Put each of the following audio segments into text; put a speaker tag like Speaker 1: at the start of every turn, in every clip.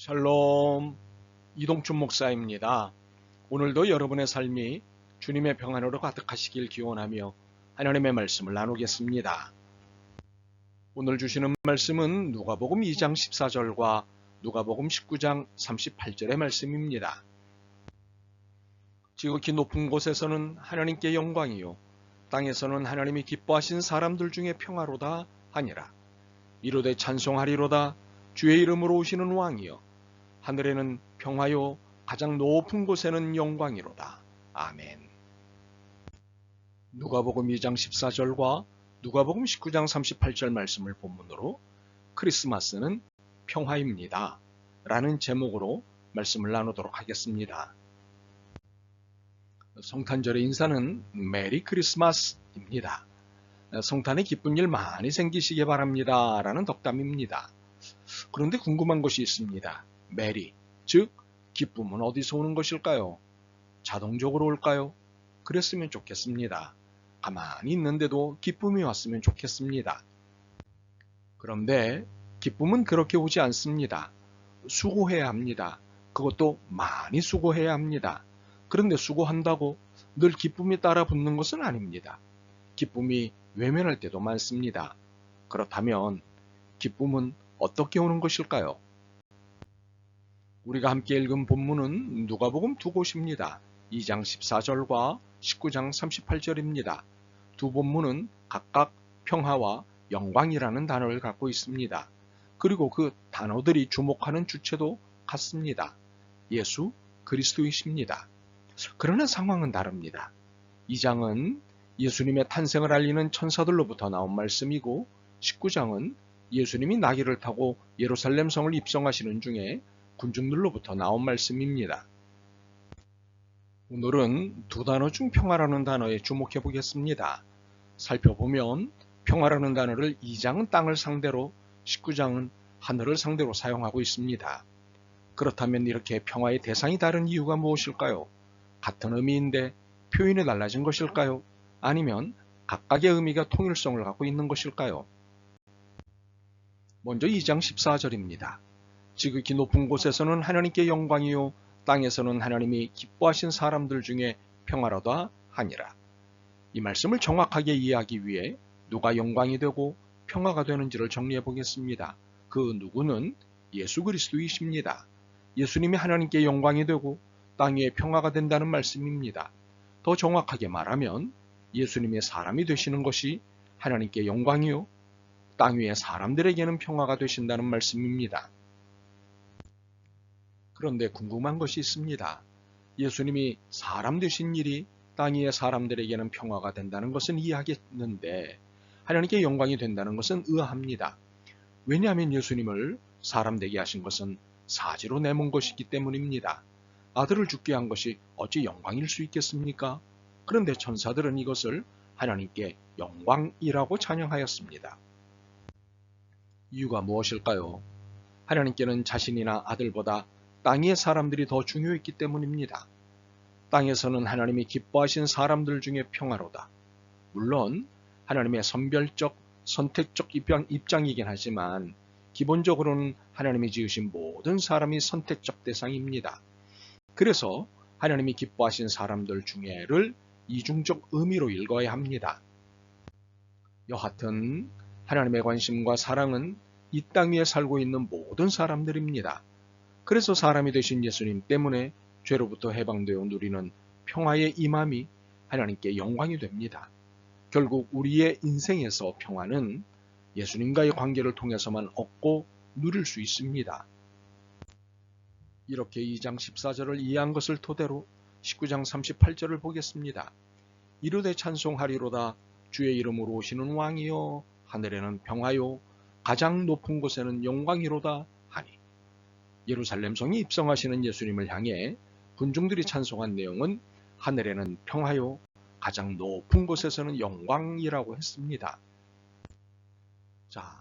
Speaker 1: 샬롬, 이동춘 목사입니다. 오늘도 여러분의 삶이 주님의 평안으로 가득하시길 기원하며 하나님의 말씀을 나누겠습니다. 오늘 주시는 말씀은 누가복음 2장 14절과 누가복음 19장 38절의 말씀입니다. 지극히 높은 곳에서는 하나님께 영광이요 땅에서는 하나님이 기뻐하신 사람들 중에 평화로다 하니라. 이르되 찬송하리로다 주의 이름으로 오시는 왕이요 하늘에는 평화요 가장 높은 곳에는 영광이로다. 아멘. 누가복음 2장 14절과 누가복음 19장 38절 말씀을 본문으로 크리스마스는 평화입니다 라는 제목으로 말씀을 나누도록 하겠습니다. 성탄절의 인사는 메리 크리스마스입니다. 성탄에 기쁜 일 많이 생기시기 바랍니다 라는 덕담입니다. 그런데 궁금한 것이 있습니다. 메리, 즉 기쁨은 어디서 오는 것일까요? 자동적으로 올까요? 그랬으면 좋겠습니다. 가만히 있는데도 기쁨이 왔으면 좋겠습니다. 그런데 기쁨은 그렇게 오지 않습니다. 수고해야 합니다. 그것도 많이 수고해야 합니다. 그런데 수고한다고 늘 기쁨이 따라 붙는 것은 아닙니다. 기쁨이 외면할 때도 많습니다. 그렇다면 기쁨은 어떻게 오는 것일까요? 우리가 함께 읽은 본문은 누가복음 두 곳입니다. 2장 14절과 19장 38절입니다. 두 본문은 각각 평화와 영광이라는 단어를 갖고 있습니다. 그리고 그 단어들이 주목하는 주체도 같습니다. 예수 그리스도이십니다. 그러나 상황은 다릅니다. 2장은 예수님의 탄생을 알리는 천사들로부터 나온 말씀이고 19장은 예수님이 나귀를 타고 예루살렘 성을 입성하시는 중에 군중들로부터 나온 말씀입니다. 오늘은 두 단어 중 평화라는 단어에 주목해 보겠습니다. 살펴보면 평화라는 단어를 2장은 땅을 상대로 19장은 하늘을 상대로 사용하고 있습니다. 그렇다면 이렇게 평화의 대상이 다른 이유가 무엇일까요? 같은 의미인데 표현이 달라진 것일까요? 아니면 각각의 의미가 통일성을 갖고 있는 것일까요? 먼저 2장 14절입니다. 지극히 높은 곳에서는 하나님께 영광이요 땅에서는 하나님이 기뻐하신 사람들 중에 평화로다 하니라. 이 말씀을 정확하게 이해하기 위해 누가 영광이 되고 평화가 되는지를 정리해 보겠습니다. 그 누구는 예수 그리스도이십니다. 예수님이 하나님께 영광이 되고 땅 위에 평화가 된다는 말씀입니다. 더 정확하게 말하면 예수님의 사람이 되시는 것이 하나님께 영광이요 땅 위에 사람들에게는 평화가 되신다는 말씀입니다. 그런데 궁금한 것이 있습니다. 예수님이 사람 되신 일이 땅 위의 사람들에게는 평화가 된다는 것은 이해하겠는데 하나님께 영광이 된다는 것은 의아합니다. 왜냐하면 예수님을 사람 되게 하신 것은 사지로 내몬 것이기 때문입니다. 아들을 죽게 한 것이 어찌 영광일 수 있겠습니까? 그런데 천사들은 이것을 하나님께 영광이라고 찬양하였습니다. 이유가 무엇일까요? 하나님께는 자신이나 아들보다 땅 위의 사람들이 더 중요했기 때문입니다. 땅에서는 하나님이 기뻐하신 사람들 중에 평화로다. 물론 하나님의 선별적, 선택적 입장이긴 하지만 기본적으로는 하나님이 지으신 모든 사람이 선택적 대상입니다. 그래서 하나님이 기뻐하신 사람들 중에를 이중적 의미로 읽어야 합니다. 여하튼 하나님의 관심과 사랑은 이 땅 위에 살고 있는 모든 사람들입니다. 그래서 사람이 되신 예수님 때문에 죄로부터 해방되어 누리는 평화의 임함이 하나님께 영광이 됩니다. 결국 우리의 인생에서 평화는 예수님과의 관계를 통해서만 얻고 누릴 수 있습니다. 이렇게 2장 14절을 이해한 것을 토대로 19장 38절을 보겠습니다. 이르되 찬송하리로다 주의 이름으로 오시는 왕이여 하늘에는 평화요 가장 높은 곳에는 영광이로다 하니. 예루살렘 성이 입성하시는 예수님을 향해 군중들이 찬송한 내용은 하늘에는 평화요 가장 높은 곳에서는 영광이라고 했습니다. 자,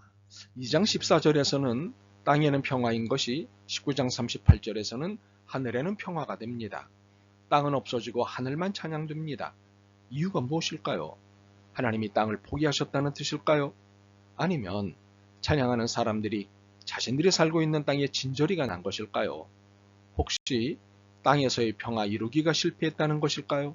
Speaker 1: 2장 14절에서는 땅에는 평화인 것이 19장 38절에서는 하늘에는 평화가 됩니다. 땅은 없어지고 하늘만 찬양됩니다. 이유가 무엇일까요? 하나님이 땅을 포기하셨다는 뜻일까요? 아니면 찬양하는 사람들이 자신들이 살고 있는 땅에 진저리가 난 것일까요? 혹시 땅에서의 평화 이루기가 실패했다는 것일까요?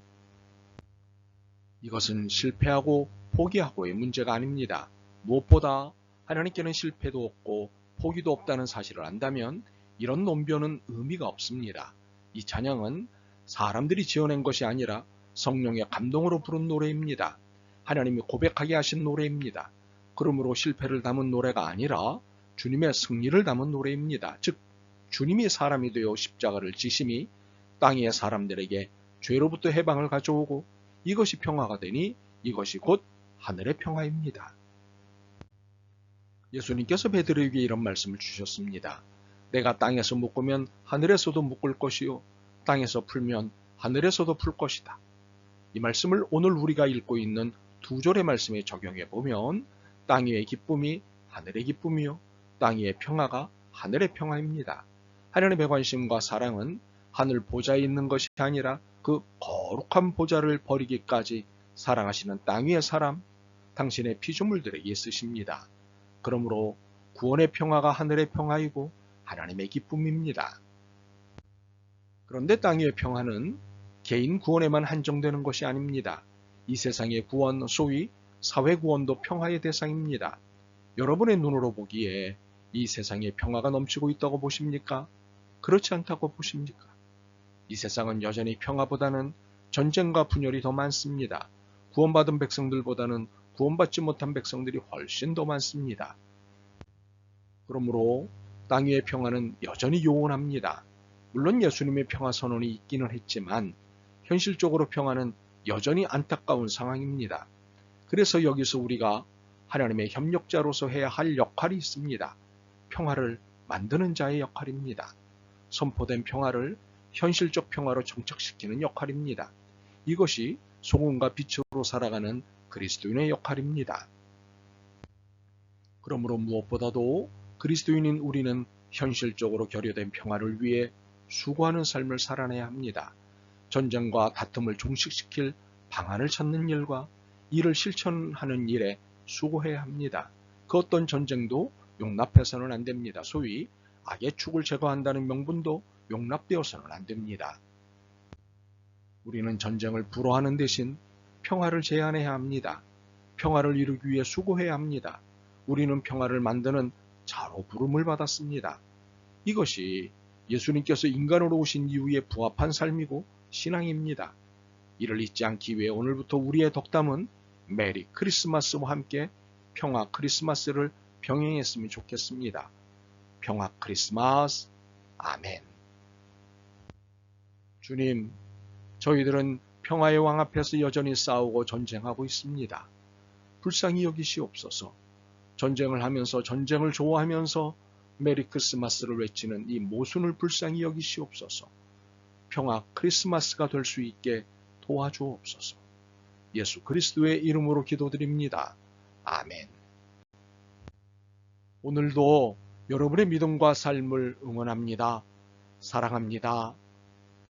Speaker 1: 이것은 실패하고 포기하고의 문제가 아닙니다. 무엇보다 하나님께는 실패도 없고 포기도 없다는 사실을 안다면 이런 논변은 의미가 없습니다. 이 찬양은 사람들이 지어낸 것이 아니라 성령의 감동으로 부른 노래입니다. 하나님이 고백하게 하신 노래입니다. 그러므로 실패를 담은 노래가 아니라 주님의 승리를 담은 노래입니다. 즉 주님이 사람이 되어 십자가를 지심이 땅 위의 사람들에게 죄로부터 해방을 가져오고 이것이 평화가 되니 이것이 곧 하늘의 평화입니다. 예수님께서 베드로에게 이런 말씀을 주셨습니다. 내가 땅에서 묶으면 하늘에서도 묶을 것이요 땅에서 풀면 하늘에서도 풀 것이다. 이 말씀을 오늘 우리가 읽고 있는 두 절의 말씀에 적용해 보면 땅 위의 기쁨이 하늘의 기쁨이요 땅 위의 평화가 하늘의 평화입니다. 하나님의 관심과 사랑은 하늘 보좌에 있는 것이 아니라 그 거룩한 보좌를 버리기까지 사랑하시는 땅 위의 사람, 당신의 피조물들에게 쓰십니다. 그러므로 구원의 평화가 하늘의 평화이고 하나님의 기쁨입니다. 그런데 땅 위의 평화는 개인 구원에만 한정되는 것이 아닙니다. 이 세상의 구원, 소위 사회 구원도 평화의 대상입니다. 여러분의 눈으로 보기에 이 세상에 평화가 넘치고 있다고 보십니까? 그렇지 않다고 보십니까? 이 세상은 여전히 평화보다는 전쟁과 분열이 더 많습니다. 구원받은 백성들보다는 구원받지 못한 백성들이 훨씬 더 많습니다. 그러므로 땅 위의 평화는 여전히 요원합니다. 물론 예수님의 평화 선언이 있기는 했지만 현실적으로 평화는 여전히 안타까운 상황입니다. 그래서 여기서 우리가 하나님의 협력자로서 해야 할 역할이 있습니다. 평화를 만드는 자의 역할입니다. 선포된 평화를 현실적 평화로 정착시키는 역할입니다. 이것이 소금과 빛으로 살아가는 그리스도인의 역할입니다. 그러므로 무엇보다도 그리스도인인 우리는 현실적으로 결여된 평화를 위해 수고하는 삶을 살아내야 합니다. 전쟁과 다툼을 종식시킬 방안을 찾는 일과 이를 실천하는 일에 수고해야 합니다. 그 어떤 전쟁도 용납해서는 안 됩니다. 소위 악의 축을 제거한다는 명분도 용납되어서는 안 됩니다. 우리는 전쟁을 불허하는 대신 평화를 제안해야 합니다. 평화를 이루기 위해 수고해야 합니다. 우리는 평화를 만드는 자로 부름을 받았습니다. 이것이 예수님께서 인간으로 오신 이후에 부합한 삶이고 신앙입니다. 이를 잊지 않기 위해 오늘부터 우리의 덕담은 메리 크리스마스와 함께 평화 크리스마스를 병행했으면 좋겠습니다. 평화 크리스마스. 아멘. 주님, 저희들은 평화의 왕 앞에서 여전히 싸우고 전쟁하고 있습니다. 불쌍히 여기시옵소서. 전쟁을 하면서 전쟁을 좋아하면서 메리 크리스마스를 외치는 이 모순을 불쌍히 여기시옵소서. 평화 크리스마스가 될 수 있게 도와주옵소서. 예수 그리스도의 이름으로 기도드립니다. 아멘. 오늘도 여러분의 믿음과 삶을 응원합니다. 사랑합니다.